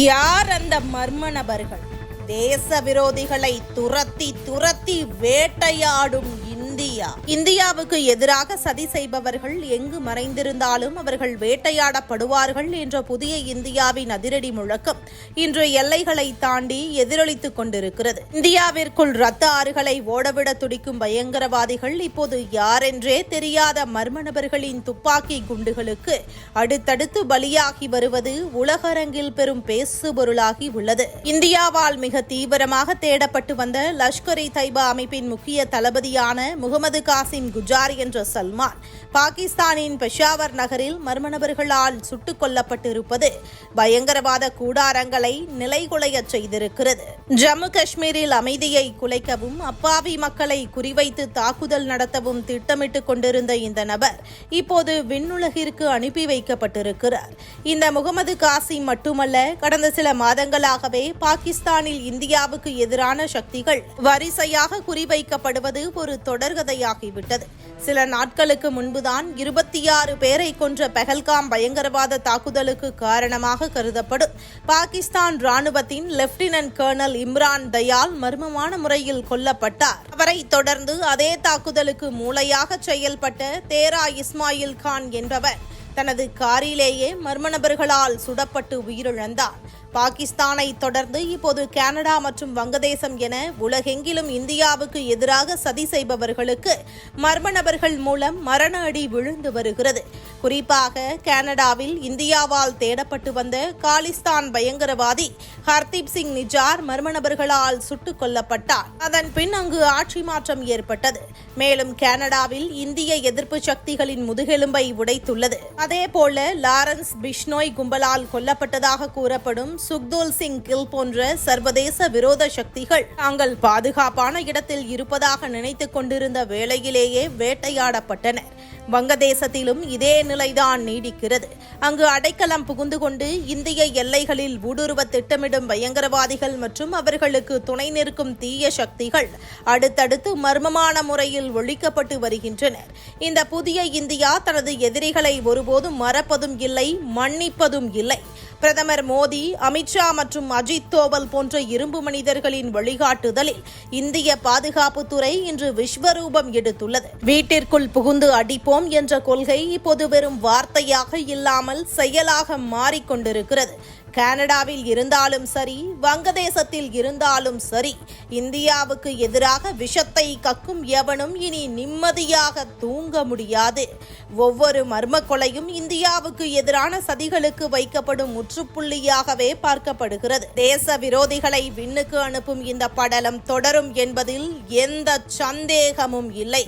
யார் அந்த மர்ம நபர்கள்? தேச விரோதிகளை துரத்தி துரத்தி வேட்டையாடும் இந்தியாவுக்கு எதிராக சதி செய்பவர்கள் எங்கு மறைந்திருந்தாலும் அவர்கள் வேட்டையாடப்படுவார்கள் என்ற புதிய இந்தியாவின் அதிரடி முழக்கம் இன்று எல்லைகளை தாண்டி எதிரொலித்துக் கொண்டிருக்கிறது. இந்தியாவிற்குள் ரத்த ஆறுகளை ஓடவிட துடிக்கும் பயங்கரவாதிகள் இப்போது யாரென்றே தெரியாத மர்ம நபர்களின் துப்பாக்கி குண்டுகளுக்கு அடுத்தடுத்து பலியாகி வருவது உலகரங்கில் பெரும் பேசுபொருளாகி உள்ளது. இந்தியாவால் மிக தீவிரமாக தேடப்பட்டு வந்த லஷ்கர்-இ தைபா அமைப்பின் முக்கிய தளபதியான முகமது காசிம் குஜார் என்ற சல்மான் பாகிஸ்தானின் பெஷாவர் நகரில் மர்ம நபர்களால் சுட்டுக் கொல்லப்பட்டிருப்பது பயங்கரவாத கூடாரங்களை நிலைகுலைய செய்திருக்கிறது. ஜம்மு காஷ்மீரில் அமைதியை குலைக்கவும் அப்பாவி மக்களை குறிவைத்து தாக்குதல் நடத்தவும் திட்டமிட்டுக் கொண்டிருந்த இந்த நபர் இப்போது விண்ணுலகிற்கு அனுப்பி வைக்கப்பட்டிருக்கிறார். இந்த முகமது காசிம் மட்டுமல்ல, கடந்த சில மாதங்களாகவே பாகிஸ்தானில் இந்தியாவுக்கு எதிரான சக்திகள் வரிசையாக குறிவைக்கப்படுவது ஒரு தொடர்கதையாகிவிட்டது. சில நாட்களுக்கு முன்புதான் 26 பேரை கொன்ற பெஹல்காம் பயங்கரவாத தாக்குதலுக்கு காரணமாக கருதப்படும் பாகிஸ்தான் ராணுவத்தின் லெப்டினன்ட் கர்னல் இம்ரான் தயால் மர்மமான முறையில் கொல்லப்பட்டார். அவரை தொடர்ந்து அதே தாக்குதலுக்கு மூளையாக செயல்பட்ட தேரா இஸ்மாயில் கான் என்பவர் தனது காரிலேயே மர்ம நபர்களால் சுடப்பட்டு உயிரிழந்தார். பாகிஸ்தானை தொடர்ந்து இப்போது கனடா மற்றும் வங்கதேசம் என உலகெங்கிலும் இந்தியாவுக்கு எதிராக சதி செய்பவர்களுக்கு மர்ம நபர்கள் மூலம் மரண அடி விழுந்து வருகிறது. குறிப்பாக கனடாவில் இந்தியாவால் தேடப்பட்டு வந்த காலிஸ்தான் பயங்கரவாதி ஹர்தீப் சிங் நிஜார் மர்ம நபர்களால் சுட்டுக் கொல்லப்பட்டார். அதன் பின் அங்கு ஆட்சி மாற்றம் ஏற்பட்டது. மேலும் கனடாவில் இந்திய எதிர்ப்பு சக்திகளின் முதுகெலும்பை உடைத்துள்ளது. அதேபோல லாரன்ஸ் பிஷ்னோய் கும்பலால் கொல்லப்பட்டதாக கூறப்படும் சுக்தூல் சிங் கில் போன்ற சர்வதேச விரோத சக்திகள் தாங்கள் பாதுகாப்பான இடத்தில் இருப்பதாக நினைத்துக் கொண்டிருந்த வேளையிலேயே வேட்டையாடப்பட்டனர். வங்கதேசத்திலும் இதே நிலைதான் நீடிக்கிறது. அங்கு அடைக்கலம் புகுந்து கொண்டு இந்திய எல்லைகளில் ஊடுருவ திட்டமிடும் பயங்கரவாதிகள் மற்றும் அவர்களுக்கு துணை நிற்கும் தீய சக்திகள் அடுத்தடுத்து மர்மமான முறையில் ஒழிக்கப்பட்டு வருகின்றனர். இந்த புதிய இந்தியா தனது எதிரிகளை ஒருபோதும் மறப்பதும் இல்லை, மன்னிப்பதும் இல்லை. பிரதமர் மோடி, அமித்ஷா மற்றும் அஜித் தோவல் போன்ற இரும்பு மனிதர்களின் வழிகாட்டுதலில் இந்திய பாதுகாப்புத்துறை இன்று விஸ்வரூபம் எடுத்துள்ளது. வீட்டிற்குள் புகுந்து அடிப்போம் என்ற கொள்கை இப்போது வெறும் வார்த்தையாக இல்லாமல் செயலாக மாறிக்கொண்டிருக்கிறது. கனடாவில் இருந்தாலும் சரி, வங்கதேசத்தில் இருந்தாலும் சரி, இந்தியாவுக்கு எதிராக விஷத்தை கக்கும் எவனும் இனி நிம்மதியாக தூங்க முடியாது. ஒவ்வொரு மர்ம கொலையும் இந்தியாவுக்கு எதிரான சதிகளுக்கு வைக்கப்படும் முற்றுப்புள்ளியாகவே பார்க்கப்படுகிறது. தேச விரோதிகளை விண்ணுக்கு அனுப்பும் இந்த படலம் தொடரும் என்பதில் எந்த சந்தேகமும் இல்லை.